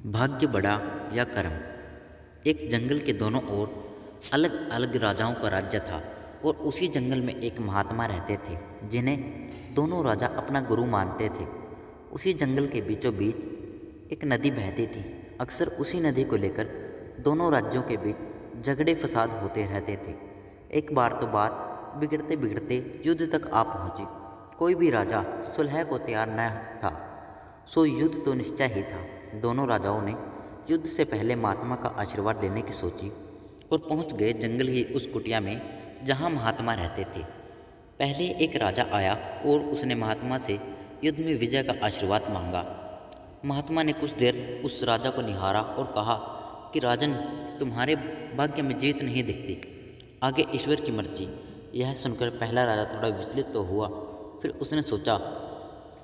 भाग्य बड़ा या कर्म। एक जंगल के दोनों ओर अलग अलग राजाओं का राज्य था और उसी जंगल में एक महात्मा रहते थे जिन्हें दोनों राजा अपना गुरु मानते थे। उसी जंगल के बीचों बीच एक नदी बहती थी। अक्सर उसी नदी को लेकर दोनों राज्यों के बीच झगड़े फसाद होते रहते थे। एक बार तो बात बिगड़ते बिगड़ते युद्ध तक आ पहुंची। कोई भी राजा सुलह को तैयार न था, सो युद्ध तो निश्चय ही था। दोनों राजाओं ने युद्ध से पहले महात्मा का आशीर्वाद लेने की सोची और पहुंच गए जंगल की उस कुटिया में जहां महात्मा रहते थे। पहले एक राजा आया और उसने महात्मा से युद्ध में विजय का आशीर्वाद मांगा। महात्मा ने कुछ देर उस राजा को निहारा और कहा कि राजन, तुम्हारे भाग्य में जीत नहीं दिखती, आगे ईश्वर की मर्जी। यह सुनकर पहला राजा थोड़ा विचलित तो हुआ, फिर उसने सोचा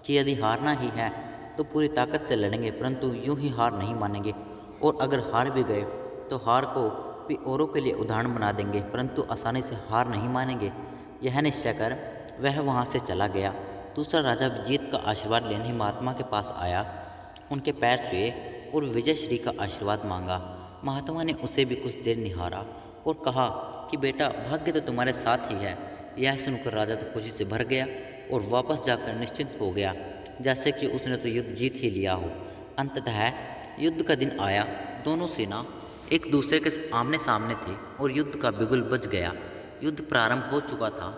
कि यदि हारना ही है तो पूरी ताकत से लड़ेंगे, परंतु यूं ही हार नहीं मानेंगे, और अगर हार भी गए तो हार को भी औरों के लिए उदाहरण बना देंगे, परंतु आसानी से हार नहीं मानेंगे। यह निश्चय कर वह वहाँ से चला गया। दूसरा राजा भी जीत का आशीर्वाद लेने महात्मा के पास आया, उनके पैर छुए और विजय श्री का आशीर्वाद मांगा। महात्मा ने उसे भी कुछ देर निहारा और कहा कि बेटा, भाग्य तो तुम्हारे साथ ही है। यह सुनकर राजा तो खुशी से भर गया और वापस जाकर निश्चिंत हो गया, जैसे कि उसने तो युद्ध जीत ही लिया हो। अंततः युद्ध का दिन आया। दोनों सेना एक दूसरे के आमने सामने थे और युद्ध का बिगुल बज गया। युद्ध प्रारंभ हो चुका था।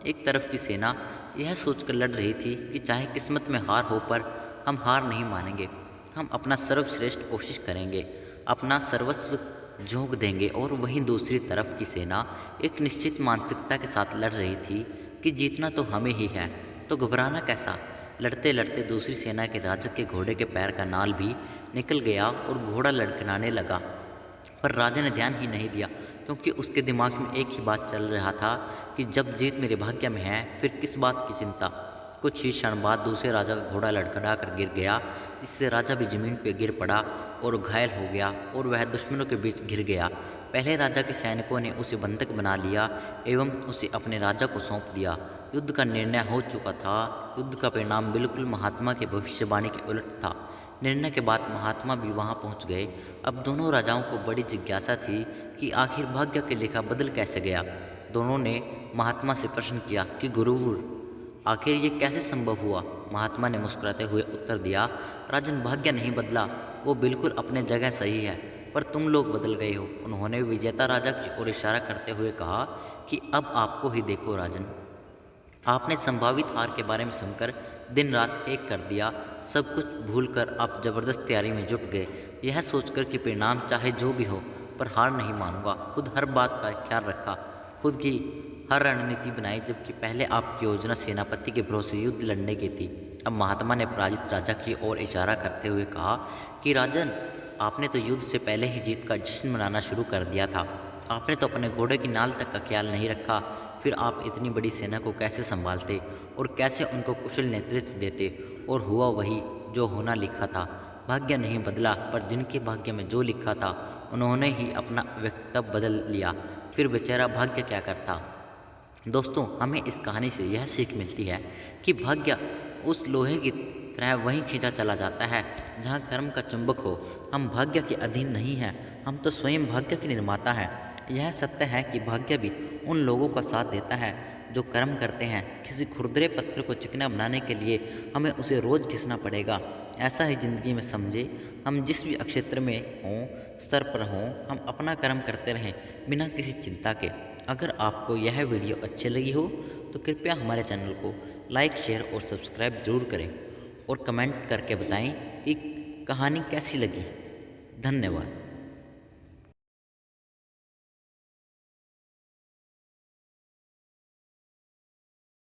एक तरफ की सेना यह सोचकर लड़ रही थी कि चाहे किस्मत में हार हो, पर हम हार नहीं मानेंगे, हम अपना सर्वश्रेष्ठ कोशिश करेंगे, अपना सर्वस्व झोंक देंगे। और वहीं दूसरी तरफ की सेना एक निश्चित मानसिकता के साथ लड़ रही थी कि जीतना तो हमें ही है, तो घबराना कैसा। लड़ते लड़ते दूसरी सेना के राजा के घोड़े के पैर का नाल भी निकल गया और घोड़ा लड़खड़ाने लगा, पर राजा ने ध्यान ही नहीं दिया, क्योंकि उसके दिमाग में एक ही बात चल रहा था कि जब जीत मेरे भाग्य में है, फिर किस बात की चिंता। कुछ ही क्षण बाद दूसरे राजा का घोड़ा लड़खड़ा कर गिर गया, जिससे राजा भी जमीन पर गिर पड़ा और घायल हो गया और वह दुश्मनों के बीच घिर गया। पहले राजा के सैनिकों ने उसे बंधक बना लिया एवं उसे अपने राजा को सौंप दिया। युद्ध का निर्णय हो चुका था। युद्ध का परिणाम बिल्कुल महात्मा के भविष्यवाणी के उलट था। निर्णय के बाद महात्मा भी वहां पहुंच गए। अब दोनों राजाओं को बड़ी जिज्ञासा थी कि आखिर भाग्य के लेखा बदल कैसे गया। दोनों ने महात्मा से प्रश्न किया कि गुरुवर, आखिर ये कैसे संभव हुआ। महात्मा ने मुस्कुराते हुए उत्तर दिया, राजन, भाग्य नहीं बदला, वो बिल्कुल अपने जगह सही है, पर तुम लोग बदल गए हो। उन्होंने विजेता राजा की ओर इशारा करते हुए कहा कि अब आपको ही देखो राजन, आपने संभावित हार के बारे में सुनकर दिन रात एक कर दिया। सब कुछ भूलकर आप जबरदस्त तैयारी में जुट गए, यह सोचकर कि परिणाम चाहे जो भी हो, पर हार नहीं मानूंगा। खुद हर बात का ख्याल रखा, खुद की हर रणनीति बनाई, जबकि पहले आपकी योजना सेनापति के भरोसे युद्ध लड़ने की थी। अब महात्मा ने पराजित राजा की ओर इशारा करते हुए कहा कि राजन, आपने तो युद्ध से पहले ही जीत का जश्न मनाना शुरू कर दिया था। आपने तो अपने घोड़े की नाल तक का ख्याल नहीं रखा। फिर आप इतनी बड़ी सेना को कैसे संभालते और कैसे उनको कुशल नेतृत्व देते। और हुआ वही जो होना लिखा था। भाग्य नहीं बदला, पर जिनके भाग्य में जो लिखा था उन्होंने ही अपना व्यक्तित्व बदल लिया। फिर बेचारा भाग्य क्या करता। दोस्तों, हमें इस कहानी से यह सीख मिलती है कि भाग्य उस लोहे की तरह वहीं खींचा चला जाता है जहाँ कर्म का चुंबक हो। हम भाग्य के अधीन नहीं हैं, हम तो स्वयं भाग्य के निर्माता हैं। यह सत्य है कि भाग्य भी उन लोगों का साथ देता है जो कर्म करते हैं। किसी खुरदरे पत्थर को चिकना बनाने के लिए हमें उसे रोज़ घिसना पड़ेगा। ऐसा ही ज़िंदगी में समझे, हम जिस भी क्षेत्र में हों, स्तर पर हों, हम अपना कर्म करते रहें बिना किसी चिंता के। अगर आपको यह वीडियो अच्छी लगी हो तो कृपया हमारे चैनल को लाइक, शेयर और सब्सक्राइब जरूर करें और कमेंट करके बताएं कि कहानी कैसी लगी। धन्यवाद।